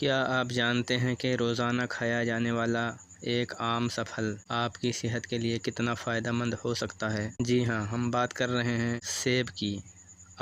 کیا آپ جانتے ہیں کہ روزانہ کھایا جانے والا ایک عام سا پھل آپ کی صحت کے لیے کتنا فائدہ مند ہو سکتا ہے؟ جی ہاں، ہم بات کر رہے ہیں سیب کی۔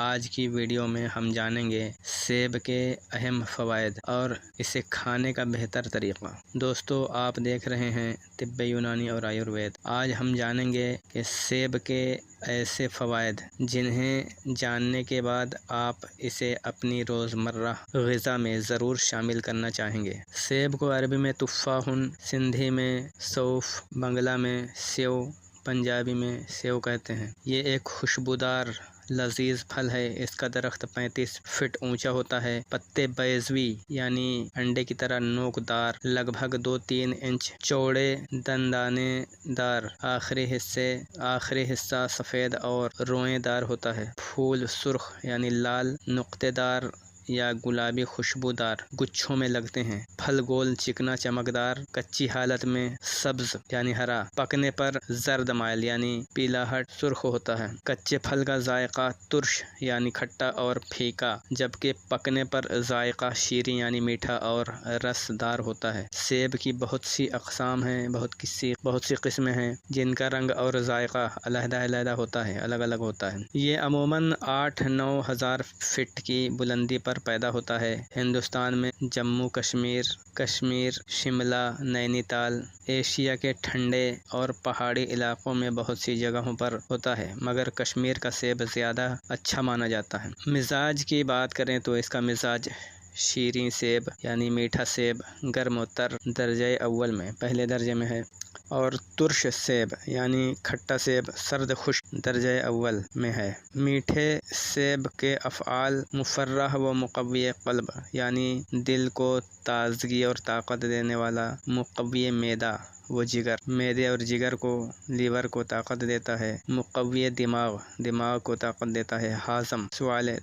آج کی ویڈیو میں ہم جانیں گے سیب کے اہم فوائد اور اسے کھانے کا بہتر طریقہ۔ دوستو، آپ دیکھ رہے ہیں طب یونانی اور آیوروید۔ آج ہم جانیں گے کہ سیب کے ایسے فوائد جنہیں جاننے کے بعد آپ اسے اپنی روزمرہ غذا میں ضرور شامل کرنا چاہیں گے۔ سیب کو عربی میں تفاح، سندھی میں سوف، بنگلہ میں سیو، پنجابی میں سیو کہتے ہیں۔ یہ ایک خوشبودار لذیذ پھل ہے۔ اس کا درخت 35 فٹ اونچا ہوتا ہے۔ پتے بیضوی یعنی انڈے کی طرح نوک دار، لگ بھگ 2-3 انچ چوڑے، دندانے دار، آخری حصہ سفید اور روئیں دار ہوتا ہے۔ پھول سرخ یعنی لال، نقطے دار یا گلابی خوشبودار گچھوں میں لگتے ہیں۔ پھل گول، چکنا، چمکدار، کچی حالت میں سبز یعنی ہرا، پکنے پر زرد مائل یعنی پیلاہٹ سرخ ہوتا ہے۔ کچے پھل کا ذائقہ ترش یعنی کھٹا اور پھیکا، جبکہ پکنے پر ذائقہ شیریں یعنی میٹھا اور رس دار ہوتا ہے۔ سیب کی بہت سی اقسام ہیں، بہت سی قسمیں ہیں جن کا رنگ اور ذائقہ علیحدہ ہوتا ہے، الگ الگ ہوتا ہے۔ یہ عموماً 8-9 ہزار فٹ کی بلندی پر پیدا ہوتا ہے۔ ہندوستان میں جموں کشمیر، شملہ، نینی تال، ایشیا کے ٹھنڈے اور پہاڑی علاقوں میں بہت سی جگہوں پر ہوتا ہے، مگر کشمیر کا سیب زیادہ اچھا مانا جاتا ہے۔ مزاج کی بات کریں تو اس کا مزاج شیریں سیب یعنی میٹھا سیب گرم و تر درجہ اول میں پہلے درجے میں ہے، اور ترش سیب یعنی کھٹا سیب سرد خشک درجہ اول میں ہے۔ میٹھے سیب کے افعال مفرح و مقوی قلب یعنی دل کو تازگی اور طاقت دینے والا، مقوی معدہ و جگر معدے اور جگر کو، لیور کو طاقت دیتا ہے، مقوی دماغ کو طاقت دیتا ہے، ہاضم،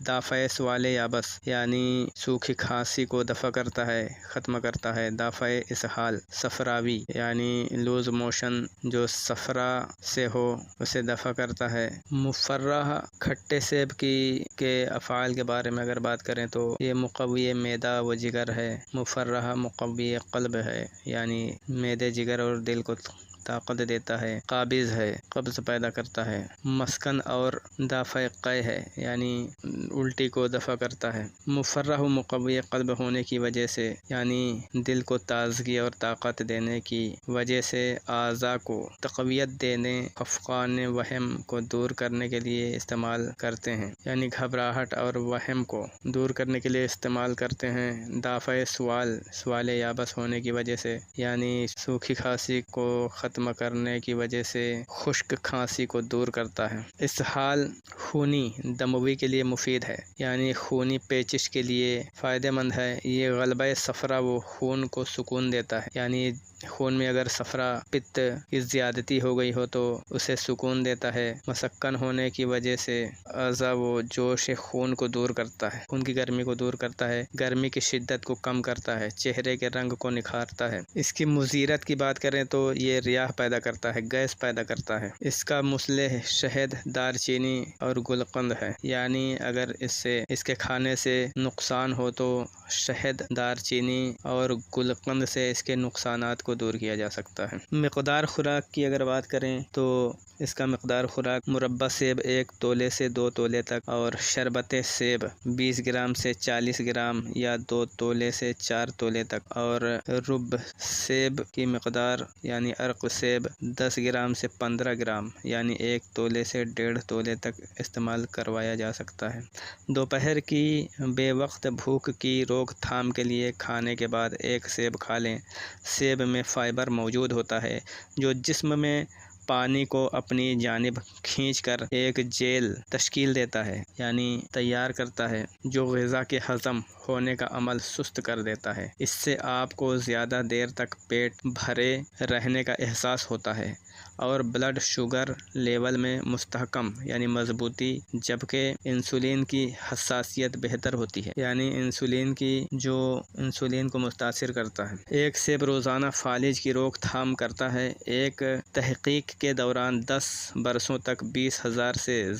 دافع سوال یابس یعنی سوکھی کھانسی کو دفع کرتا ہے، ختم کرتا ہے، دافع اسہال، صفراوی یعنی لوز موشن جو صفرا سے ہو اسے دفع کرتا ہے۔ مفرح کھٹے سیب کے افعال کے بارے میں اگر بات کریں تو یہ مقوی معدہ و جگر ہے، مفرح مقوی قلب ہے یعنی معدے، جگر اور دل کو طاقت دیتا ہے، قابض ہے، قبض پیدا کرتا ہے، مسکن اور دافع قے ہے یعنی الٹی کو دفع کرتا ہے۔ مفرح و مقوی قلب ہونے کی وجہ سے یعنی دل کو تازگی اور طاقت دینے کی وجہ سے اعضاء کو تقویت دینے، خفقان وہم کو دور کرنے کے لیے استعمال کرتے ہیں، یعنی گھبراہٹ اور وہم کو دور کرنے کے لیے استعمال کرتے ہیں۔ دافع سوال یابس ہونے کی وجہ سے یعنی سوکھی کھانسی کو ختم کرنے کی وجہ سے خشک کھانسی کو دور کرتا ہے۔ اسہال خونی دموی کے لیے مفید ہے یعنی خونی پیچش کے لیے فائدہ مند ہے۔ یہ غلبہ صفرا و خون کو سکون دیتا ہے، یعنی خون میں اگر صفرا پت کی زیادتی ہو گئی ہو تو اسے سکون دیتا ہے۔ مسکن ہونے کی وجہ سے اعضاء و جوش خون کو دور کرتا ہے، خون کی گرمی کو دور کرتا ہے، گرمی کی شدت کو کم کرتا ہے، چہرے کے رنگ کو نکھارتا ہے۔ اس کی مضرات کی بات کریں تو یہ ریاح پیدا کرتا ہے، گیس پیدا کرتا ہے۔ اس کا مصلح شہد، دار چینی اور گلقند ہے، یعنی اگر اس کے کھانے سے نقصان ہو تو شہد، دار چینی اور گلقند سے اس کے نقصانات کو دور کیا جا سکتا ہے۔ مقدار خوراک کی اگر بات کریں تو اس کا مقدار خوراک مربع سیب 1 تولے سے 2 تولے تک، اور شربت سیب 20 گرام سے 40 گرام یا 2 تولے سے 4 تولے تک، اور رب سیب کی مقدار یعنی عرق سیب 10 گرام سے 15 گرام یعنی 1 تولے سے 1.5 تولے تک استعمال کروایا جا سکتا ہے۔ دوپہر کی بے وقت بھوک کی روک تھام کے لیے کھانے کے بعد 1 سیب کھا لیں۔ سیب میں فائبر موجود ہوتا ہے جو جسم میں پانی کو اپنی جانب کھینچ کر ایک جیل تشکیل دیتا ہے یعنی تیار کرتا ہے، جو غذا کے ہضم ہونے کا عمل سست کر دیتا ہے۔ اس سے آپ کو زیادہ دیر تک پیٹ بھرے رہنے کا احساس ہوتا ہے۔ اور بلڈ شوگر لیول میں مستحکم یعنی مضبوطی، جبکہ انسولین کی حساسیت بہتر ہوتی ہے، یعنی انسولین کو متاثر کرتا ہے۔ ایک سیب روزانہ فالج کی روک تھام کرتا ہے۔ ایک تحقیق کے دوران 10 برسوں تک 20,000 سے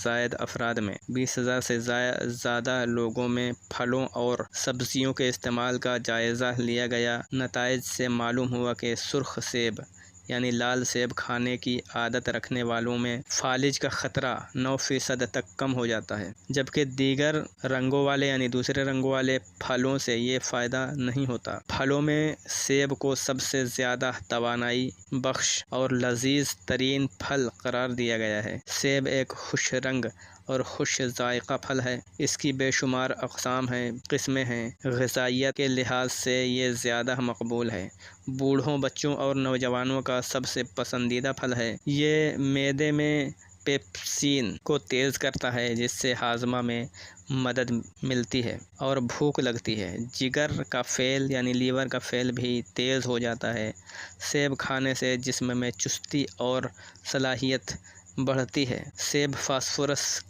زیادہ لوگوں میں پھلوں اور سبزیوں کے استعمال کا جائزہ لیا گیا۔ نتائج سے معلوم ہوا کہ سرخ سیب یعنی لال سیب کھانے کی عادت رکھنے والوں میں فالج کا خطرہ 9% تک کم ہو جاتا ہے، جبکہ دیگر دوسرے رنگوں والے پھلوں سے یہ فائدہ نہیں ہوتا۔ پھلوں میں سیب کو سب سے زیادہ توانائی بخش اور لذیذ ترین پھل قرار دیا گیا ہے۔ سیب ایک خوش رنگ اور خوش ذائقہ پھل ہے۔ اس کی بے شمار قسمیں ہیں۔ غذائیت کے لحاظ سے یہ زیادہ مقبول ہے۔ بوڑھوں، بچوں اور نوجوانوں کا سب سے پسندیدہ پھل ہے۔ یہ معدے میں پیپسین کو تیز کرتا ہے، جس سے ہاضمہ میں مدد ملتی ہے اور بھوک لگتی ہے۔ جگر کا فعل یعنی لیور کا فعل بھی تیز ہو جاتا ہے۔ سیب کھانے سے جسم میں چستی اور صلاحیت بڑھتی ہے۔ سیب فاسفورس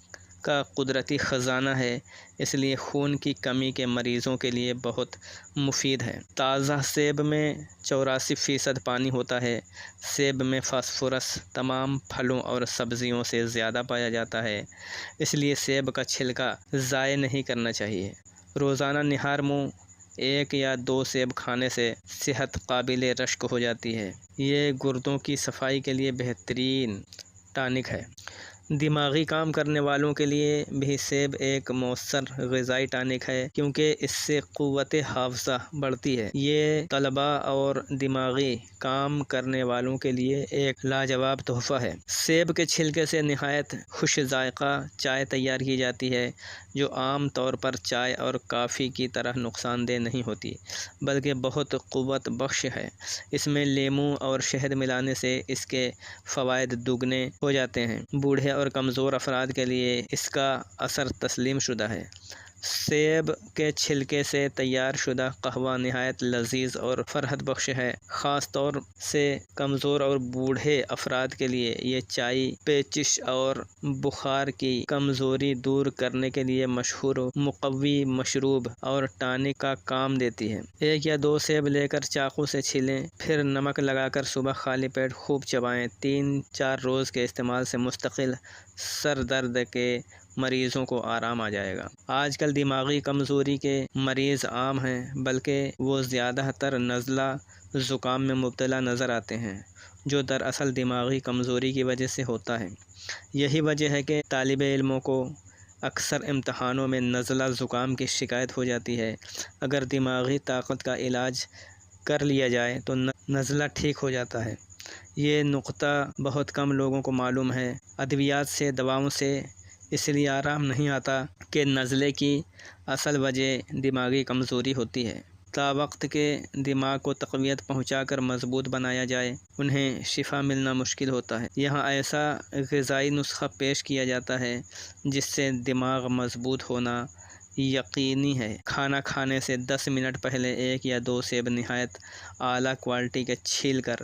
کا قدرتی خزانہ ہے، اس لیے خون کی کمی کے مریضوں کے لیے بہت مفید ہے۔ تازہ سیب میں 84% پانی ہوتا ہے۔ سیب میں فاسفورس تمام پھلوں اور سبزیوں سے زیادہ پایا جاتا ہے، اس لیے سیب کا چھلکا ضائع نہیں کرنا چاہیے۔ روزانہ نہار منہ 1 یا 2 سیب کھانے سے صحت قابل رشک ہو جاتی ہے۔ یہ گردوں کی صفائی کے لیے بہترین ٹانک ہے۔ دماغی کام کرنے والوں کے لیے بھی سیب ایک مؤثر غذائی ٹانک ہے، کیونکہ اس سے قوت حافظہ بڑھتی ہے۔ یہ طلباء اور دماغی کام کرنے والوں کے لیے ایک لاجواب تحفہ ہے۔ سیب کے چھلکے سے نہایت خوش ذائقہ چائے تیار کی جاتی ہے، جو عام طور پر چائے اور کافی کی طرح نقصان دہ نہیں ہوتی، بلکہ بہت قوت بخش ہے۔ اس میں لیموں اور شہد ملانے سے اس کے فوائد دگنے ہو جاتے ہیں۔ بوڑھے اور کمزور افراد کے لیے اس کا اثر تسلیم شدہ ہے۔ سیب کے چھلکے سے تیار شدہ قہوہ نہایت لذیذ اور فرحت بخش ہے۔ خاص طور سے کمزور اور بوڑھے افراد کے لیے یہ چائے پیچش اور بخار کی کمزوری دور کرنے کے لیے مشہور مقوی مشروب اور ٹانک کا کام دیتی ہے۔ 1 یا 2 سیب لے کر چاقو سے چھیلیں، پھر نمک لگا کر صبح خالی پیٹ خوب چبائیں۔ 3-4 روز کے استعمال سے مستقل سر درد کے مریضوں کو آرام آ جائے گا۔ آج کل دماغی کمزوری کے مریض عام ہیں، بلکہ وہ زیادہ تر نزلہ زکام میں مبتلا نظر آتے ہیں، جو دراصل دماغی کمزوری کی وجہ سے ہوتا ہے۔ یہی وجہ ہے کہ طالب علموں کو اکثر امتحانوں میں نزلہ زکام کی شکایت ہو جاتی ہے۔ اگر دماغی طاقت کا علاج کر لیا جائے تو نزلہ ٹھیک ہو جاتا ہے۔ یہ نقطہ بہت کم لوگوں کو معلوم ہے۔ ادویات سے، دواؤں سے اس لیے آرام نہیں آتا کہ نزلے کی اصل وجہ دماغی کمزوری ہوتی ہے۔ تا وقت کے دماغ کو تقویت پہنچا کر مضبوط بنایا جائے، انہیں شفا ملنا مشکل ہوتا ہے۔ یہاں ایسا غذائی نسخہ پیش کیا جاتا ہے جس سے دماغ مضبوط ہونا یقینی ہے۔ کھانا کھانے سے 10 منٹ پہلے 1 یا 2 سیب نہایت اعلیٰ کوالٹی کے چھیل کر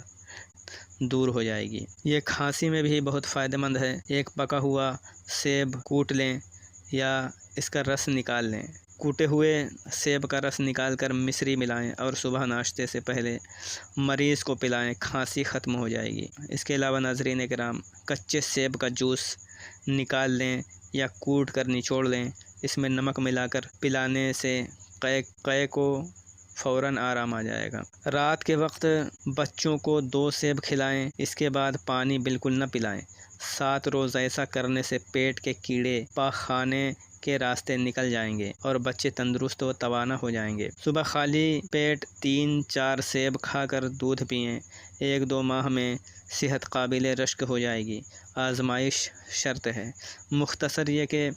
دور ہو جائے گی۔ یہ کھانسی میں بھی بہت فائدہ مند ہے۔ ایک پکا ہوا سیب کوٹ لیں یا اس کا رس نکال لیں۔ کوٹے ہوئے سیب کا رس نکال کر مصری ملائیں اور صبح ناشتے سے پہلے مریض کو پلائیں، کھانسی ختم ہو جائے گی۔ اس کے علاوہ ناظرین کرام، کچے سیب کا جوس نکال لیں یا کوٹ کر نچوڑ لیں، اس میں نمک ملا کر پلانے سے قے کو فوراً آرام آ جائے گا۔ رات کے وقت بچوں کو 2 سیب کھلائیں، اس کے بعد پانی بالکل نہ پلائیں۔ 7 روز ایسا کرنے سے پیٹ کے کیڑے پاخانے کے راستے نکل جائیں گے اور بچے تندرست و توانا ہو جائیں گے۔ صبح خالی پیٹ 3-4 سیب کھا کر دودھ پئیں، 1-2 ماہ میں صحت قابل رشک ہو جائے گی۔ آزمائش شرط ہے۔ مختصر یہ کہ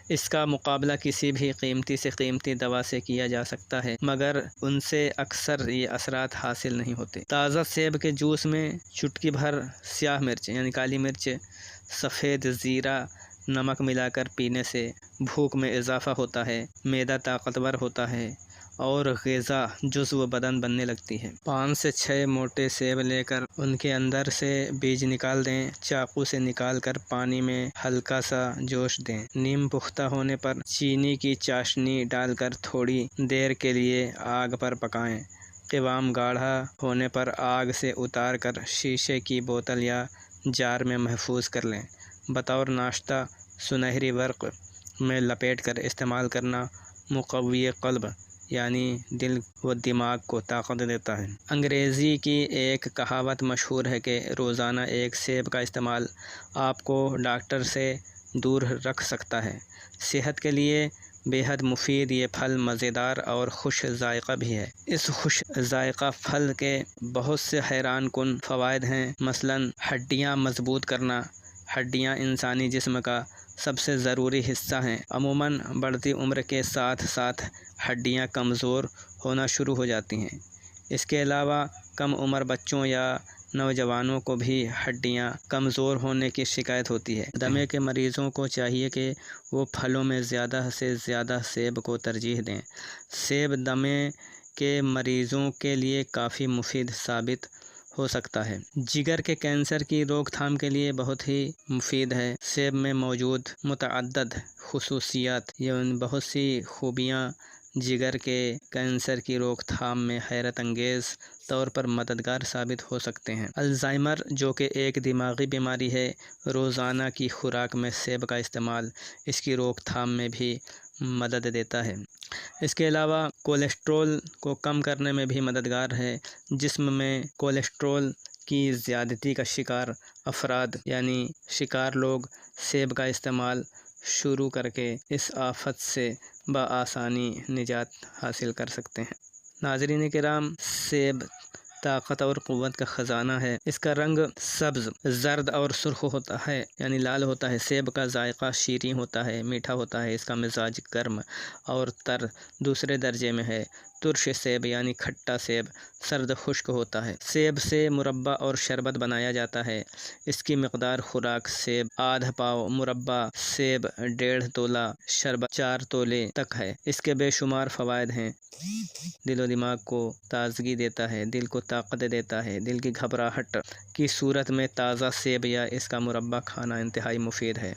اس کا مقابلہ کسی بھی قیمتی سے قیمتی دوا سے کیا جا سکتا ہے، مگر ان سے اکثر یہ اثرات حاصل نہیں ہوتے۔ تازہ سیب کے جوس میں چٹکی بھر سیاہ مرچ یعنی کالی مرچ، سفید زیرہ، نمک ملا کر پینے سے بھوک میں اضافہ ہوتا ہے، معدہ طاقتور ہوتا ہے اور غذا جزو بدن بننے لگتی ہے۔ 5 سے 6 موٹے سیب لے کر ان کے اندر سے بیج نکال دیں۔ چاقو سے نکال کر پانی میں ہلکا سا جوش دیں۔ نیم پختہ ہونے پر چینی کی چاشنی ڈال کر تھوڑی دیر کے لیے آگ پر پکائیں۔ قوام گاڑھا ہونے پر آگ سے اتار کر شیشے کی بوتل یا جار میں محفوظ کر لیں۔ بطور ناشتہ سنہری ورق میں لپیٹ کر استعمال کرنا مقوی قلب یعنی دل و دماغ کو طاقت دیتا ہے۔ انگریزی کی ایک کہاوت مشہور ہے کہ روزانہ ایک سیب کا استعمال آپ کو ڈاکٹر سے دور رکھ سکتا ہے۔ صحت کے لیے بے حد مفید یہ پھل مزیدار اور خوش ذائقہ بھی ہے۔ اس خوش ذائقہ پھل کے بہت سے حیران کن فوائد ہیں، مثلاً ہڈیاں مضبوط کرنا۔ ہڈیاں انسانی جسم کا سب سے ضروری حصہ ہیں۔ عموماً بڑھتی عمر کے ساتھ ساتھ ہڈیاں کمزور ہونا شروع ہو جاتی ہیں۔ اس کے علاوہ کم عمر بچوں یا نوجوانوں کو بھی ہڈیاں کمزور ہونے کی شکایت ہوتی ہے۔ دمے کے مریضوں کو چاہیے کہ وہ پھلوں میں زیادہ سے زیادہ سیب کو ترجیح دیں۔ سیب دمے کے مریضوں کے لیے کافی مفید ثابت ہو سکتا ہے۔ جگر کے کینسر کی روک تھام کے لیے بہت ہی مفید ہے۔ سیب میں موجود متعدد خصوصیات یعنی بہت سی خوبیاں جگر کے کینسر کی روک تھام میں حیرت انگیز طور پر مددگار ثابت ہو سکتے ہیں۔ الزائمر جو کہ ایک دماغی بیماری ہے، روزانہ کی خوراک میں سیب کا استعمال اس کی روک تھام میں بھی مدد دیتا ہے۔ اس کے علاوہ کولیسٹرول کو کم کرنے میں بھی مددگار ہے۔ جسم میں کولیسٹرول کی زیادتی کا شکار افراد یعنی شکار لوگ سیب کا استعمال شروع کر کے اس آفت سے بآسانی نجات حاصل کر سکتے ہیں۔ ناظرین کرام، سیب طاقت اور قوت کا خزانہ ہے۔ اس کا رنگ سبز، زرد اور سرخ ہوتا ہے یعنی لال ہوتا ہے۔ سیب کا ذائقہ شیریں ہوتا ہے، میٹھا ہوتا ہے۔ اس کا مزاج گرم اور تر دوسرے درجے میں ہے۔ ترش سیب یعنی کھٹا سیب سرد خشک ہوتا ہے۔ سیب سے مربا اور شربت بنایا جاتا ہے۔ اس کی مقدار خوراک سیب آدھا پاؤ، مربا سیب 1.5 تولہ، شربت 4 تولے تک ہے۔ اس کے بے شمار فوائد ہیں۔ دل و دماغ کو تازگی دیتا ہے، دل کو طاقت دیتا ہے۔ دل کی گھبراہٹ کی صورت میں تازہ سیب یا اس کا مربا کھانا انتہائی مفید ہے۔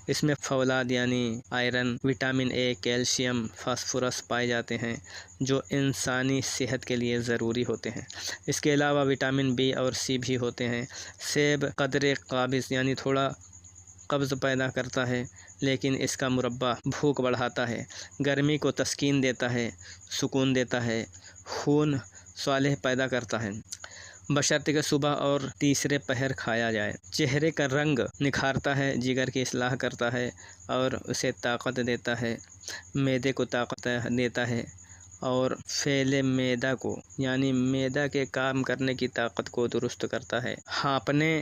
اس میں فولاد یعنی iron, vitamin A, calcium, phosphorus پائے جاتے ہیں جو انسانی صحت کے لیے ضروری ہوتے ہیں۔ اس کے علاوہ وٹامن بی اور سی بھی ہوتے ہیں۔ سیب قدرے قابض یعنی تھوڑا قبض پیدا کرتا ہے، لیکن اس کا مربا بھوک بڑھاتا ہے، گرمی کو تسکین دیتا ہے، سکون دیتا ہے، خون صالح پیدا کرتا ہے، بشرطے کہ صبح اور تیسرے پہر کھایا جائے۔ چہرے کا رنگ نکھارتا ہے، جگر کی اصلاح کرتا ہے اور اسے طاقت دیتا ہے، معدے کو طاقت دیتا ہے اور فعل معدہ کو یعنی معدہ کے کام کرنے کی طاقت کو درست کرتا ہے۔ ہانپنے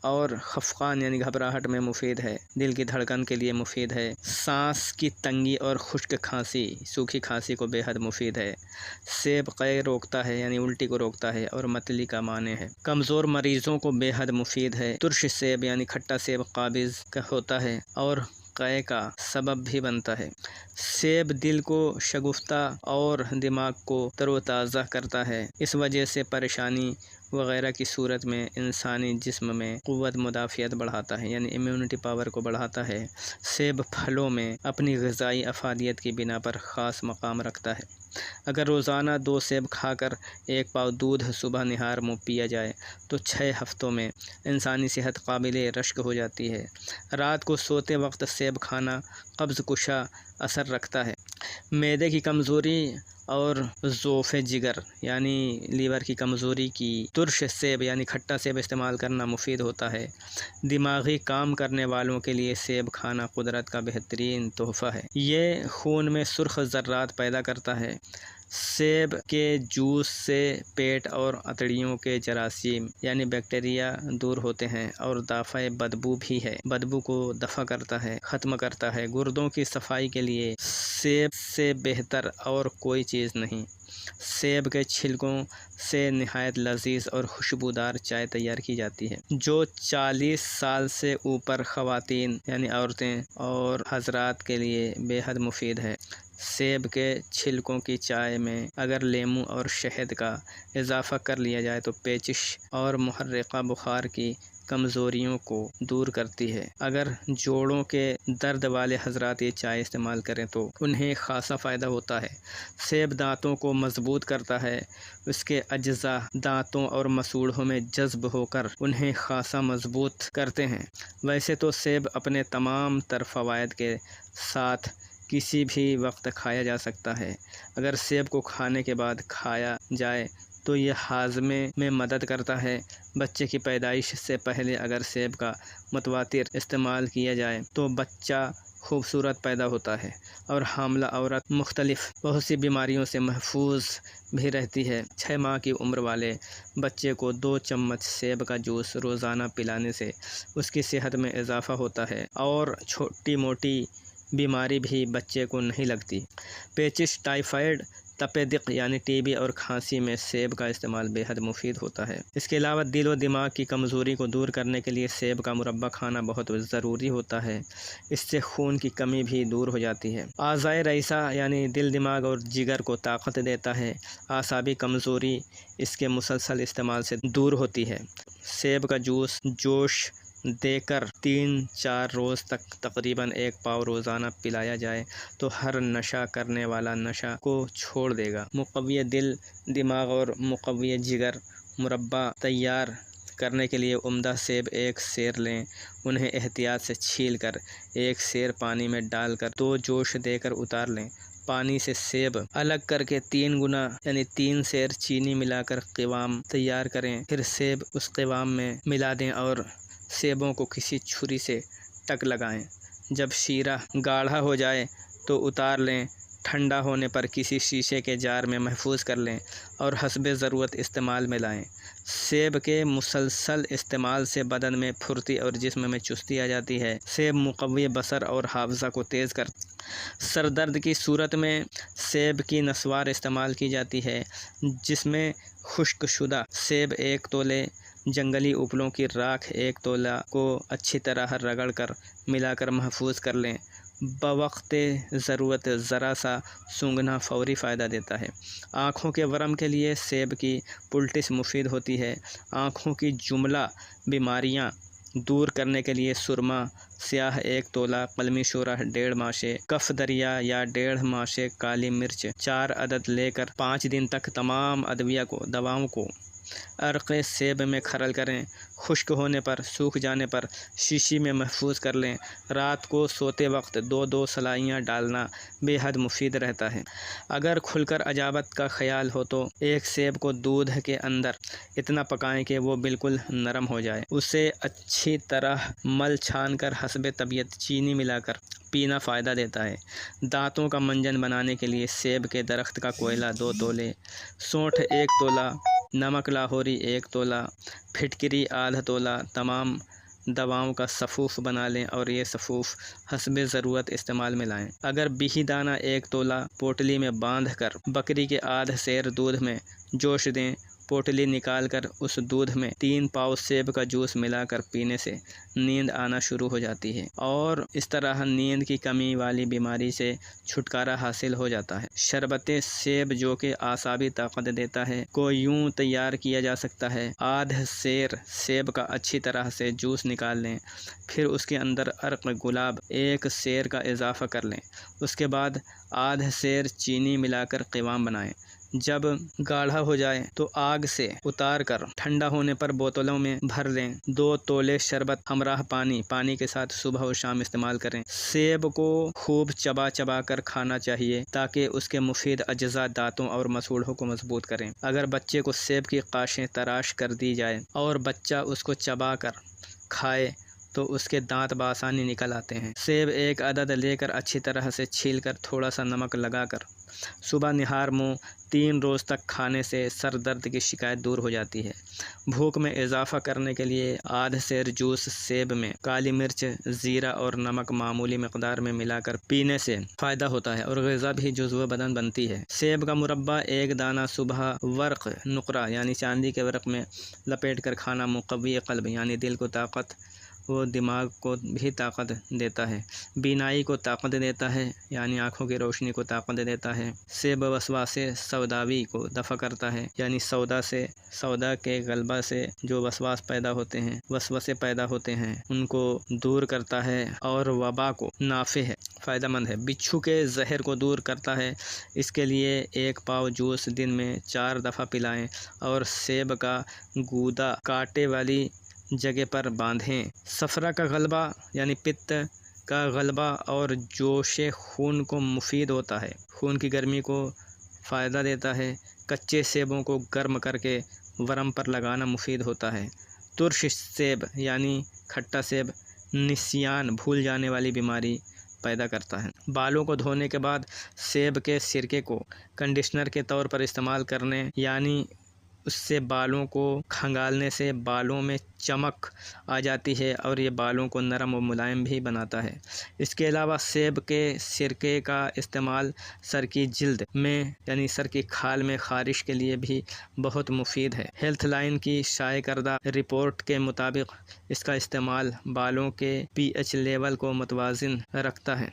اور خفقان یعنی گھبراہٹ میں مفید ہے، دل کی دھڑکن کے لیے مفید ہے، سانس کی تنگی اور خشک کھانسی، سوکھی کھانسی کو بے حد مفید ہے۔ سیب قے روکتا ہے یعنی الٹی کو روکتا ہے اور متلی کا معنی ہے۔ کمزور مریضوں کو بے حد مفید ہے۔ ترش سیب یعنی کھٹا سیب قابض کا ہوتا ہے اور قے کا سبب بھی بنتا ہے۔ سیب دل کو شگفتہ اور دماغ کو تر و تازہ کرتا ہے۔ اس وجہ سے پریشانی وغیرہ کی صورت میں انسانی جسم میں قوت مدافعت بڑھاتا ہے یعنی امیونٹی پاور کو بڑھاتا ہے۔ سیب پھلوں میں اپنی غذائی افادیت کی بنا پر خاص مقام رکھتا ہے۔ اگر روزانہ 2 سیب کھا کر 1 پاؤ دودھ صبح نہار منہ پیا جائے تو 6 ہفتوں میں انسانی صحت قابل رشک ہو جاتی ہے۔ رات کو سوتے وقت سیب کھانا قبض کشا اثر رکھتا ہے۔ معدے کی کمزوری اور ضعف جگر یعنی لیور کی کمزوری کی ترش سیب یعنی کھٹا سیب استعمال کرنا مفید ہوتا ہے۔ دماغی کام کرنے والوں کے لیے سیب کھانا قدرت کا بہترین تحفہ ہے۔ یہ خون میں سرخ ذرات پیدا کرتا ہے۔ سیب کے جوس سے پیٹ اور اتڑیوں کے جراثیم یعنی بیکٹیریا دور ہوتے ہیں اور دافع بدبو بھی ہے، بدبو کو دفع کرتا ہے، ختم کرتا ہے۔ گردوں کی صفائی کے لیے سیب سے بہتر اور کوئی چیز نہیں۔ سیب کے چھلکوں سے نہایت لذیذ اور خوشبودار چائے تیار کی جاتی ہے جو 40 سال سے اوپر خواتین یعنی عورتیں اور حضرات کے لیے بے حد مفید ہے۔ سیب کے چھلکوں کی چائے میں اگر لیموں اور شہد کا اضافہ کر لیا جائے تو پیچش اور محرقہ بخار کی کمزوریوں کو دور کرتی ہے۔ اگر جوڑوں کے درد والے حضرات یہ چائے استعمال کریں تو انہیں خاصا فائدہ ہوتا ہے۔ سیب دانتوں کو مضبوط کرتا ہے، اس کے اجزاء دانتوں اور مسوڑھوں میں جذب ہو کر انہیں خاصا مضبوط کرتے ہیں۔ ویسے تو سیب اپنے تمام تر فوائد کے ساتھ کسی بھی وقت کھایا جا سکتا ہے۔ اگر سیب کو کھانے کے بعد کھایا جائے تو یہ ہاضمے میں مدد کرتا ہے۔ بچے کی پیدائش سے پہلے اگر سیب کا متواتر استعمال کیا جائے تو بچہ خوبصورت پیدا ہوتا ہے اور حاملہ عورت مختلف بہت سی بیماریوں سے محفوظ بھی رہتی ہے۔ 6 ماہ کی عمر والے بچے کو 2 چمچ سیب کا جوس روزانہ پلانے سے اس کی صحت میں اضافہ ہوتا ہے اور چھوٹی موٹی بیماری بھی بچے کو نہیں لگتی۔ پیچش، ٹائیفائڈ، تپِ دق یعنی ٹی بی اور کھانسی میں سیب کا استعمال بے حد مفید ہوتا ہے۔ اس کے علاوہ دل و دماغ کی کمزوری کو دور کرنے کے لیے سیب کا مربع کھانا بہت ضروری ہوتا ہے۔ اس سے خون کی کمی بھی دور ہو جاتی ہے۔ اعضائے رئیسہ یعنی دل، دماغ اور جگر کو طاقت دیتا ہے۔ اعصابی کمزوری اس کے مسلسل استعمال سے دور ہوتی ہے۔ سیب کا جوس جوش دے کر 3-4 روز تک تقریباً 1 پاؤ روزانہ پلایا جائے تو ہر نشہ کرنے والا نشہ کو چھوڑ دے گا۔ مقوی دل، دماغ اور مقوی جگر مربع تیار کرنے کے لیے عمدہ سیب 1 سیر لیں، انہیں احتیاط سے چھیل کر 1 سیر پانی میں ڈال کر 2 جوش دے کر اتار لیں۔ پانی سے سیب الگ کر کے 3 گنا یعنی 3 سیر چینی ملا کر قوام تیار کریں، پھر سیب اس قوام میں ملا دیں اور سیبوں کو کسی چھری سے ٹک لگائیں۔ جب شیرہ گاڑھا ہو جائے تو اتار لیں، ٹھنڈا ہونے پر کسی شیشے کے جار میں محفوظ کر لیں اور حسب ضرورت استعمال میں لائیں۔ سیب کے مسلسل استعمال سے بدن میں پھرتی اور جسم میں چستی آ جاتی ہے۔ سیب مقوی بصر اور حافظہ کو تیز کر سر درد کی صورت میں سیب کی نسوار استعمال کی جاتی ہے، جس میں خشک شدہ سیب 1 تولے، جنگلی اپلوں کی راکھ 1 تولہ کو اچھی طرح رگڑ کر ملا کر محفوظ کر لیں۔ بوقت ضرورت ذرا سا سونگھنا فوری فائدہ دیتا ہے۔ آنکھوں کے ورم کے لیے سیب کی پلٹس مفید ہوتی ہے۔ آنکھوں کی جملہ بیماریاں دور کرنے کے لیے سرما سیاہ 1 تولہ، قلمی شورہ 1.5 ماشے، کف دریا یا 1.5 ماشے کالی مرچ 4 عدد لے کر 5 دن تک تمام دواؤں کو عرق سیب میں کھرل کریں۔ خشک ہونے پر، سوکھ جانے پر شیشی میں محفوظ کر لیں۔ رات کو سوتے وقت 2 سلائیاں ڈالنا بے حد مفید رہتا ہے۔ اگر کھل کر اجابت کا خیال ہو تو 1 سیب کو دودھ کے اندر اتنا پکائیں کہ وہ بالکل نرم ہو جائے۔ اسے اچھی طرح مل چھان کر حسب طبیعت چینی ملا کر پینا فائدہ دیتا ہے۔ دانتوں کا منجن بنانے کے لیے سیب کے درخت کا کوئلہ 2 تولے، سونٹھ 1 تولہ، نمک لاہوری 1 تولہ، پھٹکری ½ تولہ تمام دواؤں کا سفوف بنا لیں اور یہ سفوف حسب ضرورت استعمال میں لائیں۔ اگر بیہی دانہ 1 تولہ پوٹلی میں باندھ کر بکری کے ½ سیر دودھ میں جوش دیں، پوٹلی نکال کر اس دودھ میں 3 پاؤ سیب کا جوس ملا کر پینے سے نیند آنا شروع ہو جاتی ہے اور اس طرح نیند کی کمی والی بیماری سے چھٹکارا حاصل ہو جاتا ہے۔ شربت سیب جو کہ اعصابی طاقت دیتا ہے کو یوں تیار کیا جا سکتا ہے: ½ سیر سیب کا اچھی طرح سے جوس نکال لیں، پھر اس کے اندر عرق گلاب 1 سیر کا اضافہ کر لیں، اس کے بعد ½ سیر چینی ملا کر قوام بنائیں۔ جب گاڑھا ہو جائے تو آگ سے اتار کر ٹھنڈا ہونے پر بوتلوں میں بھر لیں۔ 2 تولے شربت ہمراہ پانی کے ساتھ صبح و شام استعمال کریں۔ سیب کو خوب چبا چبا کر کھانا چاہیے تاکہ اس کے مفید اجزاء دانتوں اور مسوڑھوں کو مضبوط کریں۔ اگر بچے کو سیب کی قاشیں تراش کر دی جائے اور بچہ اس کو چبا کر کھائے تو اس کے دانت بآسانی نکل آتے ہیں۔ سیب 1 عدد لے کر اچھی طرح سے چھیل کر تھوڑا سا نمک لگا کر صبح نہار منہ 3 روز تک کھانے سے سر درد کی شکایت دور ہو جاتی ہے۔ بھوک میں اضافہ کرنے کے لیے ½ سیر جوس سیب میں کالی مرچ، زیرہ اور نمک معمولی مقدار میں ملا کر پینے سے فائدہ ہوتا ہے اور غذا بھی جزو بدن بنتی ہے۔ سیب کا مربع 1 دانہ صبح ورق نقرہ یعنی چاندی کے ورق میں لپیٹ کر کھانا مقوی قلب یعنی دل کو طاقت وہ دماغ کو بھی طاقت دیتا ہے، بینائی کو طاقت دیتا ہے یعنی آنکھوں کی روشنی کو طاقت دیتا ہے۔ سیب وسواس سوداوی کو دفع کرتا ہے یعنی سودا کے غلبہ سے جو وسواس پیدا ہوتے ہیں، وسوسے پیدا ہوتے ہیں، ان کو دور کرتا ہے اور وبا کو نافع ہے، فائدہ مند ہے۔ بچھو کے زہر کو دور کرتا ہے، اس کے لیے 1 پاؤ جوس دن میں 4 دفعہ پلائیں اور سیب کا گودا کانٹے والی جگہ پر باندھیں۔ صفرا کا غلبہ یعنی پت کا غلبہ اور جوش خون کو مفید ہوتا ہے، خون کی گرمی کو فائدہ دیتا ہے۔ کچے سیبوں کو گرم کر کے ورم پر لگانا مفید ہوتا ہے۔ ترش سیب یعنی کھٹا سیب نسیان، بھول جانے والی بیماری پیدا کرتا ہے۔ بالوں کو دھونے کے بعد سیب کے سرکے کو کنڈیشنر کے طور پر استعمال کرنے یعنی اس سے بالوں کو کھنگالنے سے بالوں میں چمک آ جاتی ہے اور یہ بالوں کو نرم و ملائم بھی بناتا ہے۔ اس کے علاوہ سیب کے سرکے کا استعمال سر کی جلد میں یعنی سر کی کھال میں خارش کے لیے بھی بہت مفید ہے۔ ہیلتھ لائن کی شائع کردہ رپورٹ کے مطابق اس کا استعمال بالوں کے پی ایچ لیول کو متوازن رکھتا ہے۔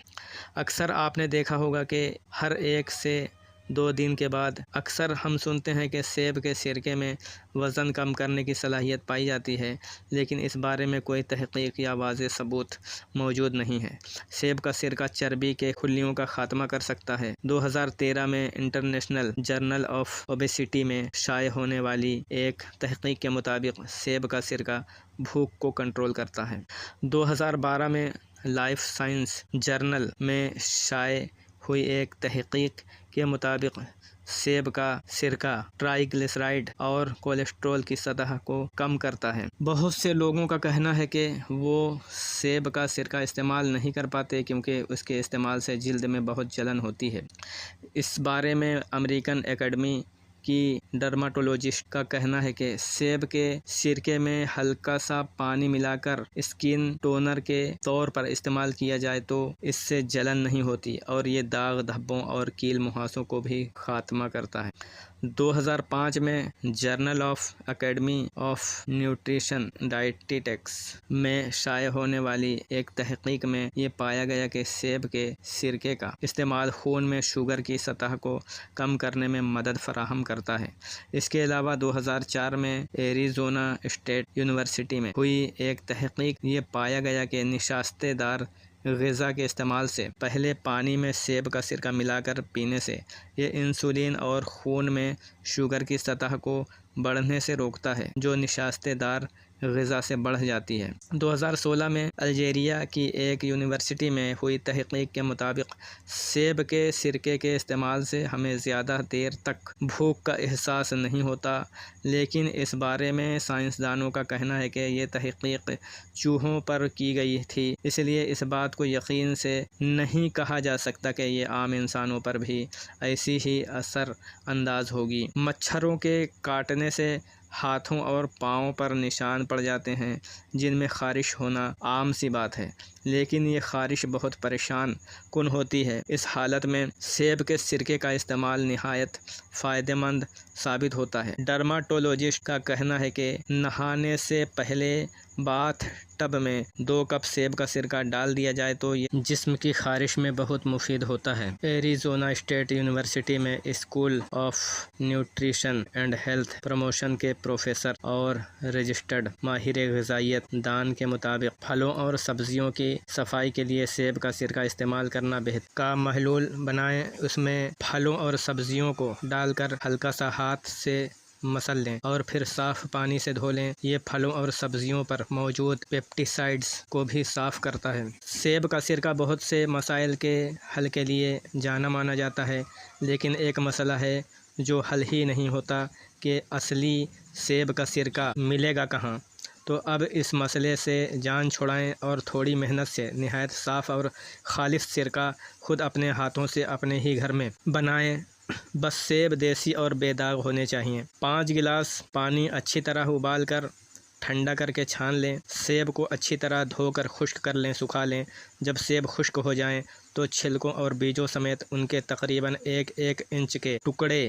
اکثر آپ نے دیکھا ہوگا کہ ہر 1 سے 2 دن کے بعد اکثر ہم سنتے ہیں کہ سیب کے سرکے میں وزن کم کرنے کی صلاحیت پائی جاتی ہے، لیکن اس بارے میں کوئی تحقیق یا واضح ثبوت موجود نہیں ہے۔ سیب کا سرکہ چربی کے خلیوں کا خاتمہ کر سکتا ہے۔ 2013 میں انٹرنیشنل جرنل آف اوبیسٹی میں شائع ہونے والی ایک تحقیق کے مطابق سیب کا سرکہ بھوک کو کنٹرول کرتا ہے۔ 2012 میں لائف سائنس جرنل میں شائع ہوئی ایک تحقیق کے مطابق سیب کا سرکہ ٹرائیگلیسرائڈ اور کولیسٹرول کی سطح کو کم کرتا ہے۔ بہت سے لوگوں کا کہنا ہے کہ وہ سیب کا سرکہ استعمال نہیں کر پاتے کیونکہ اس کے استعمال سے جلد میں بہت جلن ہوتی ہے۔ اس بارے میں امریکن اکیڈمی کی ڈرماٹولوجسٹ کا کہنا ہے کہ سیب کے سرکے میں ہلکا سا پانی ملا کر اسکن ٹونر کے طور پر استعمال کیا جائے تو اس سے جلن نہیں ہوتی اور یہ داغ دھبوں اور کیل مہاسوں کو بھی خاتمہ کرتا ہے۔ 2005 میں journal of academy of nutrition dietetics میں شائع ہونے والی ایک تحقیق میں یہ پایا گیا کہ سیب کے سرکے کا استعمال خون میں شوگر کی سطح کو کم کرنے میں مدد فراہم کرتا ہے۔ اس کے علاوہ 2004 میں ایریزونا اسٹیٹ یونیورسٹی میں ہوئی ایک تحقیق یہ پایا گیا کہ نشاستہ دار غذا کے استعمال سے پہلے پانی میں سیب کا سرکہ ملا کر پینے سے یہ انسولین اور خون میں شوگر کی سطح کو بڑھنے سے روکتا ہے جو نشاستہ دار غذا سے بڑھ جاتی ہے۔ 2016 میں الجیریا کی ایک یونیورسٹی میں ہوئی تحقیق کے مطابق سیب کے سرکے کے استعمال سے ہمیں زیادہ دیر تک بھوک کا احساس نہیں ہوتا، لیکن اس بارے میں سائنسدانوں کا کہنا ہے کہ یہ تحقیق چوہوں پر کی گئی تھی، اس لیے اس بات کو یقین سے نہیں کہا جا سکتا کہ یہ عام انسانوں پر بھی ایسی ہی اثر انداز ہوگی۔ مچھروں کے کاٹنے سے ہاتھوں اور پاؤں پر نشان پڑ جاتے ہیں جن میں خارش ہونا عام سی بات ہے، لیکن یہ خارش بہت پریشان کن ہوتی ہے۔ اس حالت میں سیب کے سرکے کا استعمال نہایت فائدہ مند ثابت ہوتا ہے۔ ڈرماٹولوجسٹ کا کہنا ہے کہ نہانے سے پہلے باتھ ٹب میں 2 کپ سیب کا سرکہ ڈال دیا جائے تو یہ جسم کی خارش میں بہت مفید ہوتا ہے۔ ایریزونا اسٹیٹ یونیورسٹی میں school of nutrition and health promotion کے پروفیسر اور رجسٹرڈ ماہر غذائیت دان کے مطابق پھلوں اور سبزیوں کی صفائی کے لیے سیب کا سرکہ استعمال کرنا بہتر کا محلول بنائیں۔ اس میں پھلوں اور سبزیوں کو ڈال کر ہلکا سا ہاتھ سے مسل لیں اور پھر صاف پانی سے دھو لیں۔ یہ پھلوں اور سبزیوں پر موجود پیپٹیسائڈز کو بھی صاف کرتا ہے۔ سیب کا سرکہ بہت سے مسائل کے حل کے لیے جانا مانا جاتا ہے، لیکن ایک مسئلہ ہے جو حل ہی نہیں ہوتا کہ اصلی سیب کا سرکہ ملے گا کہاں۔ تو اب اس مسئلے سے جان چھڑائیں اور تھوڑی محنت سے نہایت صاف اور خالص سرکہ خود اپنے ہاتھوں سے اپنے ہی گھر میں بنائیں۔ بس سیب دیسی اور بے داغ ہونے چاہئیں۔ 5 گلاس پانی اچھی طرح ابال کر ٹھنڈا کر کے چھان لیں۔ سیب کو اچھی طرح دھو کر خشک کر لیں، سکھا لیں۔ جب سیب خشک ہو جائیں تو چھلکوں اور بیجوں سمیت ان کے تقریباً 1 انچ کے ٹکڑے